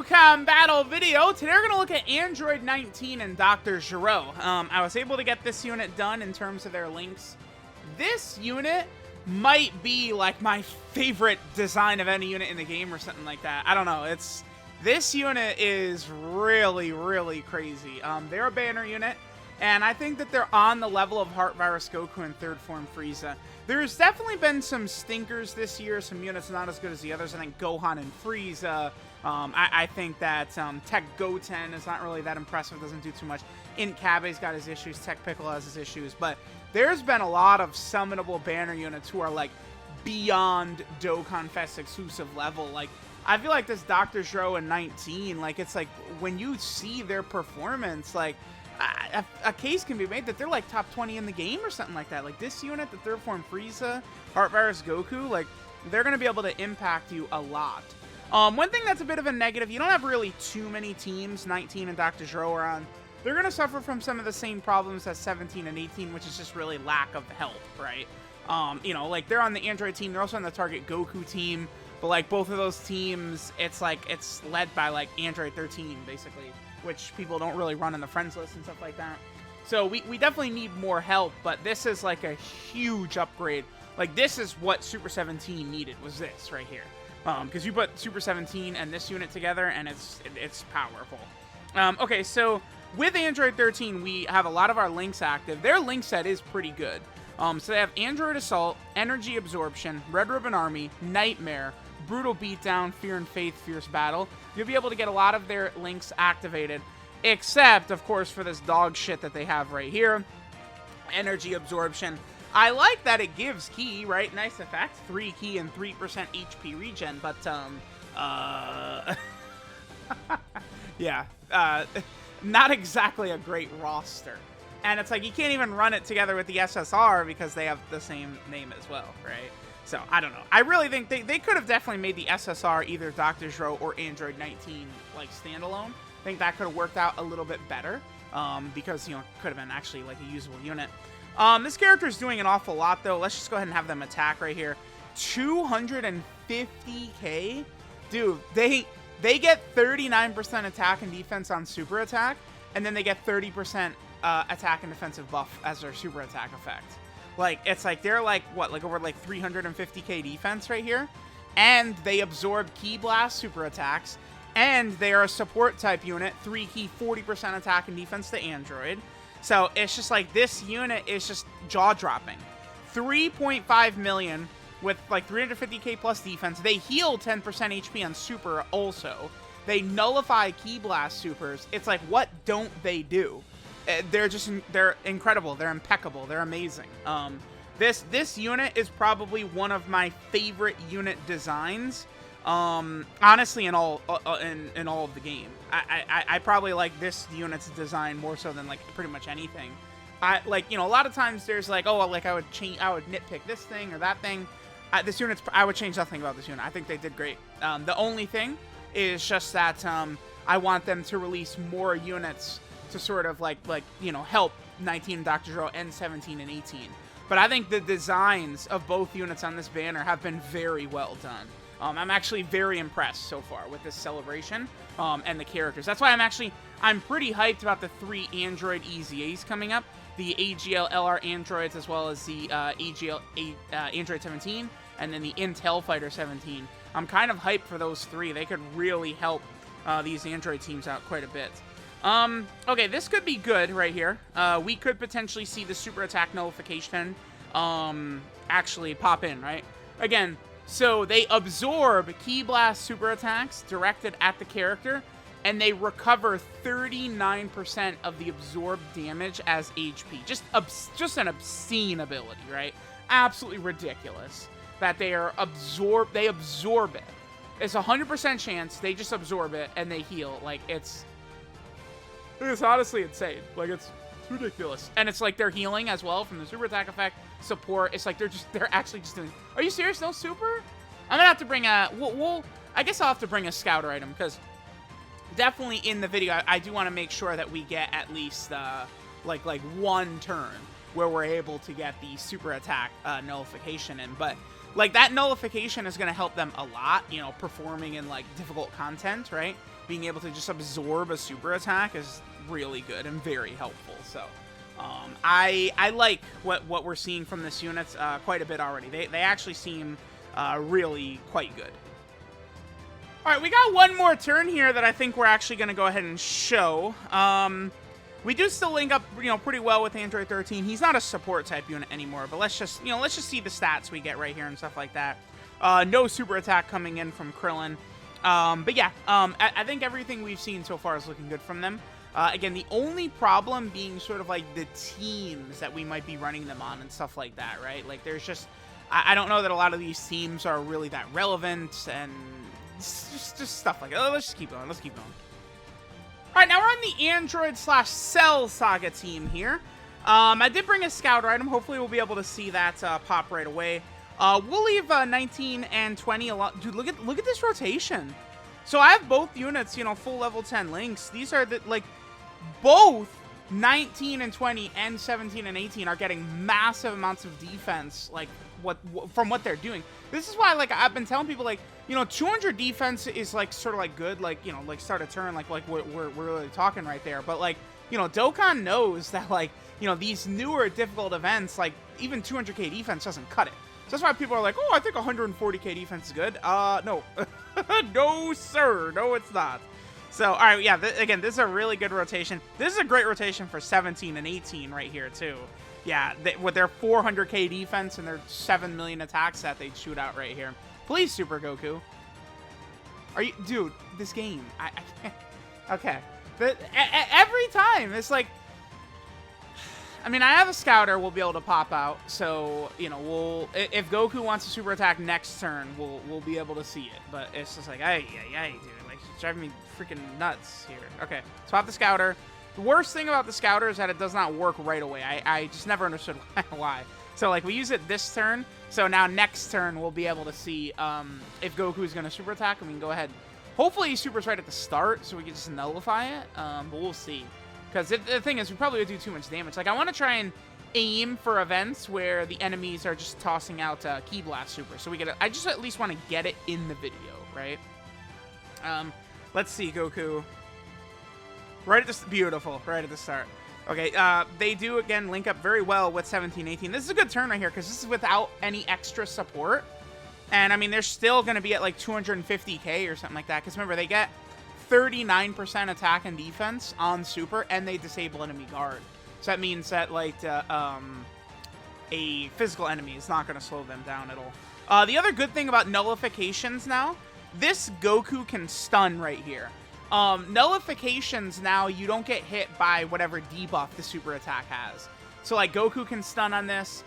Dokkan battle video. Today we're going to look at Android 19 and Dr. GERO. I was able to get this unit done in terms of their links. This unit might be like my favorite design of any unit in the game or something like that. I don't know. This unit is really, really crazy. They're a banner unit, and I think that they're on the level of Heart Virus Goku and Third Form Frieza. There's definitely been some stinkers this year, some units not as good as the others. I think Gohan and Frieza. I think that Tech Goten is not really that impressive, doesn't do too much. Int Kabe's got his issues, Tech Piccolo has his issues, but there's been a lot of summonable banner units who are like beyond Dokkan Fest exclusive level. Like, I feel like this Dr. GERO in 19, like, it's like when you see their performance, like, a case can be made that they're like top 20 in the game or something like that. Like this unit, the Third Form Frieza, Heart Virus Goku, like they're going to be able to impact you a lot. One thing that's a bit of a negative, you don't have really too many teams 19 and Dr. GERO are on. They're going to suffer from some of the same problems as 17 and 18, which is just really lack of help, right? You know, like they're on the Android team, they're also on the Target Goku team, but like both of those teams, it's like it's led by like Android 13 basically, which people don't really run in the friends list and stuff like that. So we definitely need more help, but this is like a huge upgrade. Like this is what Super 17 needed, was this right here. Because you put Super 17 and this unit together and it's powerful. Okay, so with Android 13, we have a lot of our links active. Their link set is pretty good. So they have Android Assault, Energy Absorption, Red Ribbon Army, Nightmare, Brutal Beatdown, Fear and Faith, Fierce Battle. You'll be able to get a lot of their links activated, except, of course, for this dog shit that they have right here, Energy Absorption. I like that it gives Ki, right? Nice effect. 3 Ki and 3% HP regen, but, yeah, not exactly a great roster. And it's like, you can't even run it together with the SSR because they have the same name as well, right? So, I don't know. I really think they could have definitely made the SSR either Dr. GERO or Android 19, like, standalone. I think that could have worked out a little bit better, because, you know, it could have been actually, like, a usable unit. This character is doing an awful lot, though. Let's just go ahead and have them attack right here. 250k? Dude, they get 39% attack and defense on super attack, and then they get 30% attack and defensive buff as their super attack effect. Like, it's like, they're like, what, like over like 350k defense right here? And they absorb Ki Blast super attacks, and they are a support type unit, 3 Ki, 40% attack and defense to Android. So it's just like, this unit is just jaw-dropping. 3.5 million with like 350k plus defense. They heal 10% HP on super also. They nullify Ki Blast supers. It's like, what don't they do? They're incredible. They're impeccable. They're amazing. This unit is probably one of my favorite unit designs. Honestly, in all of the game, I probably like this unit's design more so than like pretty much anything. Like, you know, a lot of times there's like, oh, like I would nitpick this thing or that thing. I would change nothing about this unit. I think they did great. The only thing is just that I want them to release more units to sort of like you know, help 19 and Dr. GERO and 17 and 18. But I think the designs of both units on this banner have been very well done. I'm actually very impressed so far with this celebration and the characters. That's why I'm pretty hyped about the 3 Android EZAs coming up. The AGL LR Androids, as well as the AGL Android 17, and then the Intel Fighter 17. I'm kind of hyped for those 3. They could really help these Android teams out quite a bit. Okay, this could be good right here. We could potentially see the super attack nullification actually pop in, right? Again, so they absorb Ki Blast super attacks directed at the character, and they recover 39% of the absorbed damage as HP. Just an obscene ability, right? Absolutely ridiculous that they absorb it. It's 100% chance they just absorb it and they heal. Like, it's honestly insane. Like, it's ridiculous. And it's like they're healing as well from the super attack effect, support. It's like they're actually just doing. Are you serious? No super? I'm gonna have to bring a. I guess I'll have to bring a scouter item, because definitely in the video I do want to make sure that we get at least like one turn where we're able to get the super attack nullification in. But like, that nullification is going to help them a lot, you know, performing in, like, difficult content, right? Being able to just absorb a super attack is really good and very helpful. So, I like what we're seeing from this unit quite a bit already. They actually seem really quite good. All right, we got one more turn here that I think we're actually going to go ahead and show. We do still link up, you know, pretty well with Android 13. He's not a support type unit anymore, but let's just see the stats we get right here and stuff like that. No super attack coming in from Krillin. But yeah, I think everything we've seen so far is looking good from them. Again, the only problem being sort of like the teams that we might be running them on and stuff like that, right? Like, there's just, I don't know that a lot of these teams are really that relevant, and just stuff like that. Let's just keep going. Let's keep going. All right, now we're on the Android/Cell Saga team here. I did bring a scouter item. Hopefully we'll be able to see that pop right away. We'll leave 19 and 20 a lot. Dude, look at this rotation. So I have both units, you know, full level 10 links. These are like both 19 and 20 and 17 and 18 are getting massive amounts of defense, like from what they're doing. This is why, like, I've been telling people, like, you know, 200 defense is like sort of like good, like, you know, like start a turn, like we're really talking right there. But, like, you know, Dokkan knows that, like, you know, these newer difficult events, like, even 200k defense doesn't cut it. So that's why people are like, oh, I think 140k defense is good. No. No, sir. No, it's not. So, all right, yeah, again, this is a really good rotation. This is a great rotation for 17 and 18 right here, too. Yeah, with their 400k defense and their 7 million attacks that they'd shoot out right here. Please, Super Goku. Are you... Dude, this game. I can't... Okay. Every time, it's like... I mean, I have a scouter we'll be able to pop out, so, you know, if Goku wants a super attack next turn, we'll be able to see it. But it's just like, ay, dude, like, it's driving me freaking nuts here. Okay, swap the scouter. The worst thing about the scouter is that it does not work right away. I just never understood why. So, like, we use it this turn, so now next turn we'll be able to see if Goku's going to super attack, and we can go ahead. Hopefully he supers right at the start, so we can just nullify it, but we'll see. Because the thing is, we probably would do too much damage. Like, I want to try and aim for events where the enemies are just tossing out Ki Blast Super. So I just at least want to get it in the video, right? Let's see, Goku. Right at the... Beautiful. Right at the start. Okay, they do, again, link up very well with 17, 18. This is a good turn right here, because this is without any extra support. And, I mean, they're still going to be at, like, 250k or something like that. Because, remember, they get 39% attack and defense on super, and they disable enemy guard. So that means that, like, a physical enemy is not going to slow them down at all. The other good thing about nullifications now, this Goku can stun right here. Nullifications now, you don't get hit by whatever debuff the super attack has. So, like, Goku can stun on this.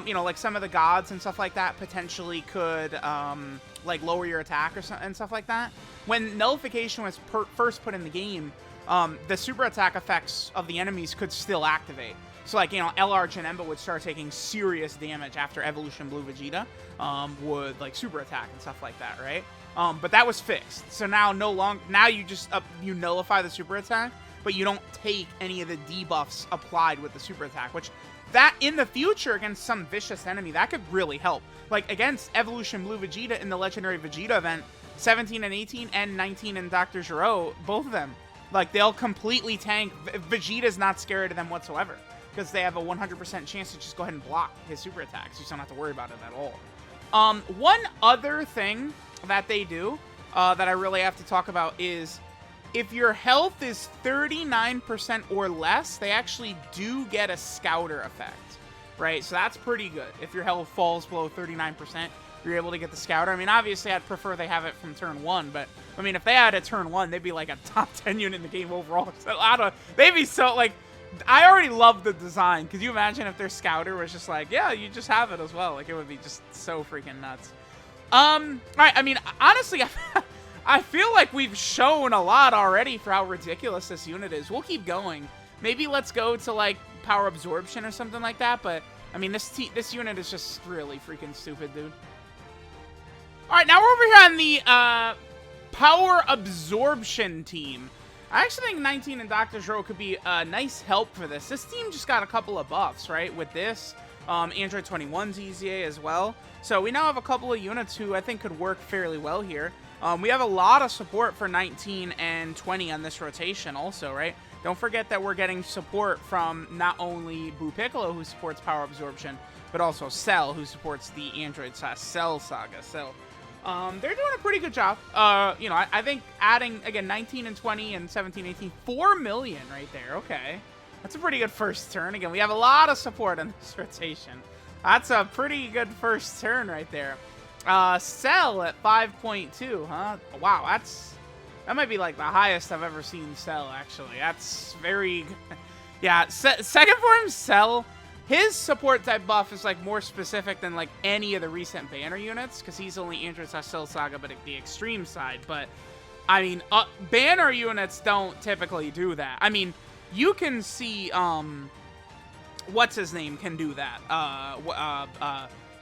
You know, like, some of the gods and stuff like that potentially could, like, lower your attack or and stuff like that. When nullification was first put in the game, the super attack effects of the enemies could still activate. So, like, you know, LR Janemba would start taking serious damage after Evolution Blue Vegeta would, like, super attack and stuff like that, right? But that was fixed. So now now you just you nullify the super attack, but you don't take any of the debuffs applied with the super attack, which that in the future against some vicious enemy, that could really help. Like against Evolution Blue Vegeta in the Legendary Vegeta event, 17 and 18 and 19 and Dr. GERO, both of them, like they'll completely tank. Vegeta's not scared of them whatsoever because they have a 100% chance to just go ahead and block his super attacks. You just don't have to worry about it at all. One other thing that they do that I really have to talk about is if your health is 39% or less, they actually do get a scouter effect, right? So that's pretty good. If your health falls below 39%, you're able to get the scouter. I mean, obviously, I'd prefer they have it from turn 1, but, I mean, if they had it turn 1, they'd be, like, a top 10 unit in the game overall. So, they'd be so, like, I already love the design. Could you imagine if their scouter was just like, yeah, you just have it as well? Like, it would be just so freaking nuts. All right, I mean, honestly, I feel like we've shown a lot already for how ridiculous this unit is. We'll keep going. Maybe let's go to, like, power absorption or something like that, but, I mean, this unit is just really freaking stupid, dude. All right, now we're over here on the power absorption team. I actually think 19 and Dr. GERO could be a nice help for this. This team just got a couple of buffs, right, with this. Android 21's EZA as well. So we now have a couple of units who I think could work fairly well here. We have a lot of support for 19 and 20 on this rotation also, right? Don't forget that we're getting support from not only Boo Piccolo, who supports power absorption, but also Cell, who supports the Android/Cell saga. So they're doing a pretty good job. You know, I think adding, again, 19 and 20 and 17, 18, 4 million right there. Okay. That's a pretty good first turn. Again, we have a lot of support in this rotation. That's a pretty good first turn right there. Cell at 5.2, huh? Wow, that might be like the highest I've ever seen Cell, actually. That's very good. Yeah, second form Cell, his support type buff is like more specific than like any of the recent banner units, because he's only Android/Cell Saga, but at the extreme side. But I mean, banner units don't typically do that. I mean, you can see what's his name can do that.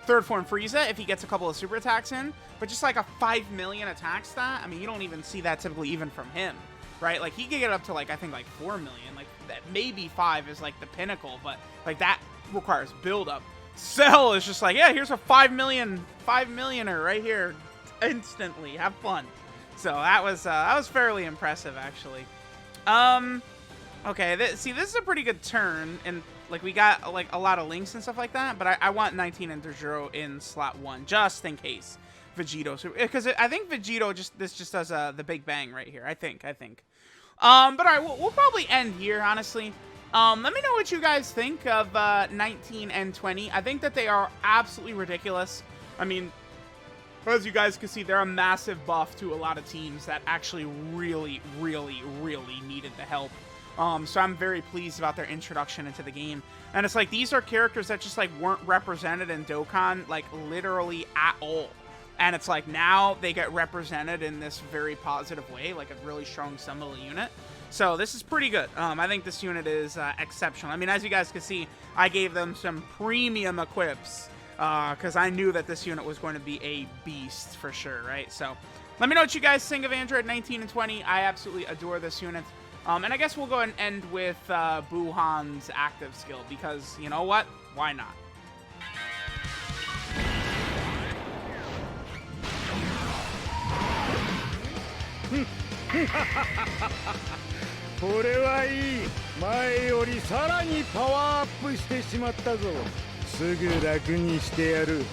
Third form Frieza if he gets a couple of super attacks in, but just like a 5 million attack stat, I mean, you don't even see that typically even from him, right? Like, he could get up to like, I think like 4 million, like that, maybe 5 is like the pinnacle, but like that requires build up. Cell is just like, yeah, here's a 5 millioner right here instantly. Have fun. So that was fairly impressive, actually. Okay, see, this is a pretty good turn, and like we got like a lot of links and stuff like that, but I want 19 and Zero in slot 1 just in case Vegito, because I think Vegito just does the big bang right here. I think. But all right, we'll probably end here, honestly. Let me know what you guys think of 19 and 20. I think that they are absolutely ridiculous. I mean, as you guys can see, they're a massive buff to a lot of teams that actually really, really, really needed the help. So I'm very pleased about their introduction into the game. And it's like, these are characters that just like weren't represented in Dokkan, like literally at all. And it's like, now they get represented in this very positive way, like a really strong Symbol unit. So this is pretty good. I think this unit is exceptional. I mean, as you guys can see, I gave them some premium equips because I knew that this unit was going to be a beast for sure, right? So let me know what you guys think of Android 19 and 20. I absolutely adore this unit. And I guess we'll go and end with Buhan's active skill, because, you know what? Why not? これはいい。前よりさらにパワーアップしてしまったぞ。すぐ楽にしてやる。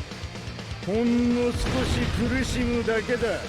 ほんの少し苦しむだけだ。